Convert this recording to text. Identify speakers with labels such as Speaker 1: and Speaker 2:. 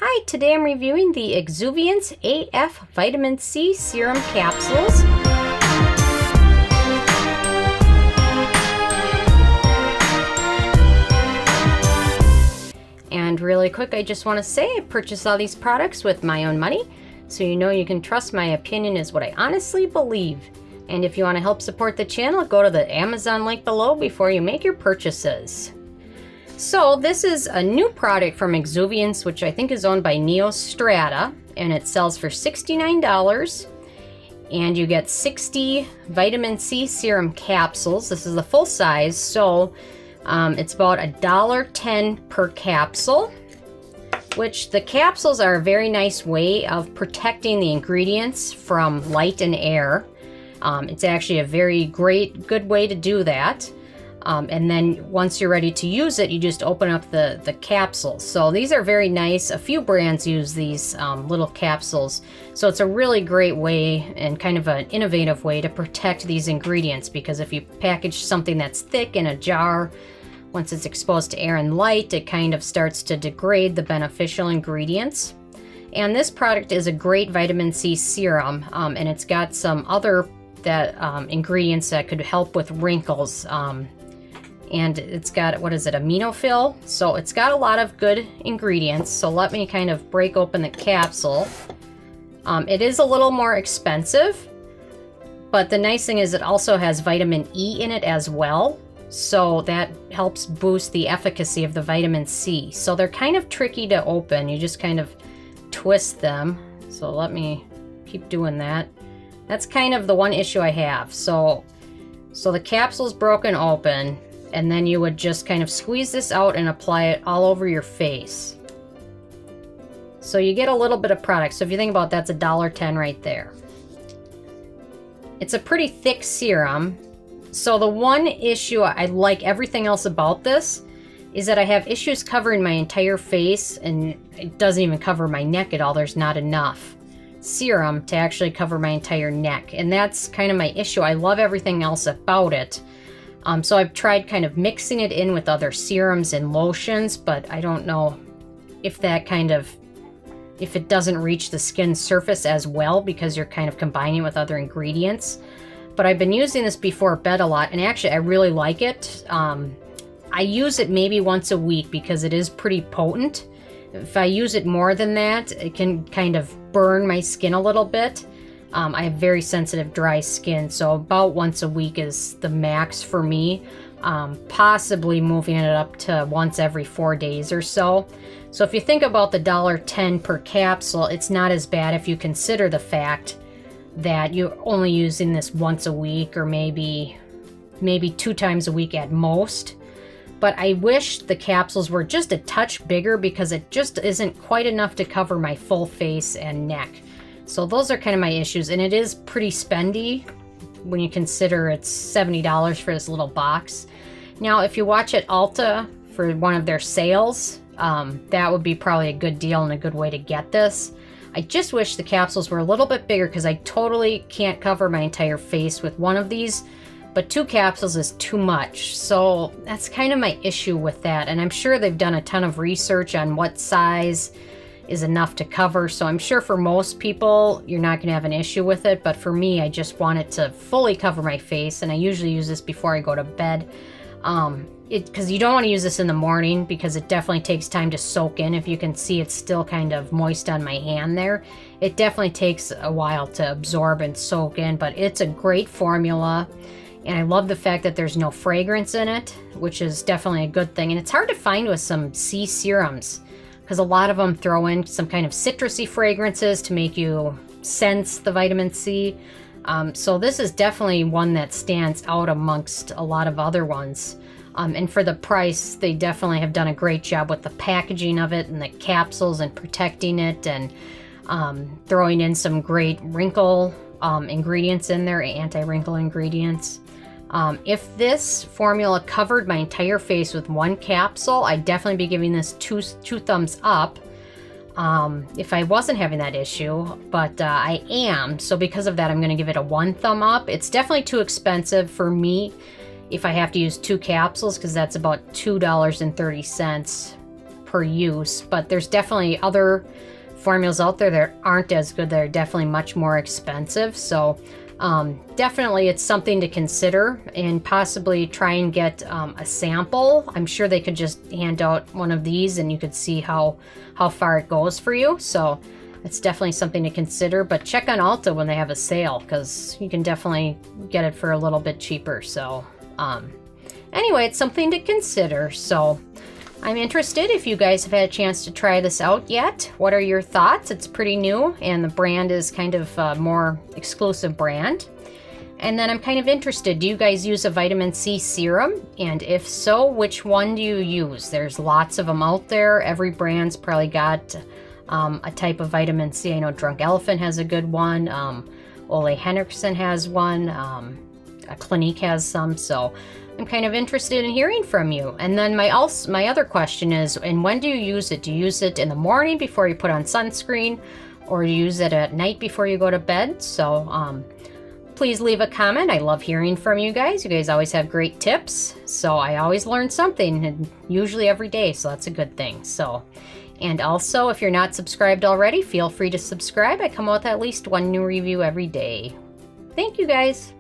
Speaker 1: Hi, today I'm reviewing the Exuviance AF Vitamin C Serum Capsules. And really quick, I just want to say I purchased all these products with my own money, so you know you can trust my opinion is what I honestly believe. And if you want to help support the channel, go to the Amazon link below before you make your purchases. So this is a new product from Exuviance, which I think is owned by Neostrata, and it sells for $69. And you get 60 vitamin C serum capsules. This is the full size, so it's about $1.10 per capsule, which the capsules are a very nice way of protecting the ingredients from light and air. It's actually a very good way to do that. And then once you're ready to use it, you just open up the capsules. So these are very nice. A few brands use these little capsules. So it's a really great way and kind of an innovative way to protect these ingredients, because if you package something that's thick in a jar, once it's exposed to air and light, it kind of starts to degrade the beneficial ingredients. And this product is a great vitamin C serum, and it's got some other ingredients that could help with wrinkles. And it's got, aminofill. So it's got a lot of good ingredients. So let me kind of break open the capsule. It is a little more expensive, but the nice thing is it also has vitamin E in it as well. So that helps boost the efficacy of the vitamin C. So they're kind of tricky to open. You just kind of twist them. So let me keep doing that. That's kind of the one issue I have. So the capsule's broken open, and then you would just kind of squeeze this out and apply it all over your face. So you get a little bit of product. So if you think about that's $1.10 right there. It's a pretty thick serum. So the one issue I like everything else about this is that I have issues covering my entire face, and it doesn't even cover my neck at all. There's not enough serum to actually cover my entire neck, and that's kind of my issue. I love everything else about it. So I've tried kind of mixing it in with other serums and lotions, but I don't know if if it doesn't reach the skin surface as well, because you're kind of combining it with other ingredients. But I've been using this before bed a lot, and actually I really like it. I use it maybe once a week because it is pretty potent. If I use it more than that, it can kind of burn my skin a little bit. I have very sensitive dry skin, so about once a week is the max for me, possibly moving it up to once every 4 days or so. So if you think about the $1.10 per capsule, it's not as bad if you consider the fact that you're only using this once a week, or maybe 2 times a week at most. But I wish the capsules were just a touch bigger, because it just isn't quite enough to cover my full face and neck. So those are kind of my issues, and it is pretty spendy when you consider it's $70 for this little box. Now, if you watch at Ulta for one of their sales, that would be probably a good deal and a good way to get this. I just wish the capsules were a little bit bigger, because I totally can't cover my entire face with one of these, but 2 capsules is too much. So that's kind of my issue with that, and I'm sure they've done a ton of research on what size is enough to cover. So I'm sure for most people, you're not going to have an issue with it. But for me, I just want it to fully cover my face. And I usually use this before I go to bed. Because you don't want to use this in the morning, because it definitely takes time to soak in. If you can see, it's still kind of moist on my hand there. It definitely takes a while to absorb and soak in, but it's a great formula. And I love the fact that there's no fragrance in it, which is definitely a good thing. And it's hard to find with some C serums, because a lot of them throw in some kind of citrusy fragrances to make you sense the vitamin C. So this is definitely one that stands out amongst a lot of other ones. And for the price, they definitely have done a great job with the packaging of it and the capsules and protecting it, and throwing in some great wrinkle ingredients in there, anti-wrinkle ingredients. If this formula covered my entire face with 1 capsule, I'd definitely be giving this two thumbs up if I wasn't having that issue, but I am. So because of that, I'm going to give it a 1 thumb up. It's definitely too expensive for me if I have to use 2 capsules, because that's about $2.30 per use, but there's definitely other formulas out there that aren't as good, that are definitely much more expensive. So definitely it's something to consider, and possibly try and get a sample. I'm sure they could just hand out one of these and you could see how far it goes for you. So it's definitely something to consider, but check on Ulta when they have a sale, because you can definitely get it for a little bit cheaper. So anyway, it's something to consider. So I'm interested if you guys have had a chance to try this out yet. What are your thoughts? It's pretty new, and the brand is kind of a more exclusive brand. And then I'm kind of interested, do you guys use a vitamin C serum? And if so, which one do you use? There's lots of them out there. Every brand's probably got a type of vitamin C. I know Drunk Elephant has a good one. Ole Henriksen has one. Clinique has some. So I'm kind of interested in hearing from you. And then my other question is, and when do you use it? Do you use it in the morning before you put on sunscreen, or do you use it at night before you go to bed? So please leave a comment. I love hearing from you guys. You guys always have great tips. So I always learn something, and usually every day. So that's a good thing. So, and also, if you're not subscribed already, feel free to subscribe. I come out with at least one new review every day. Thank you guys.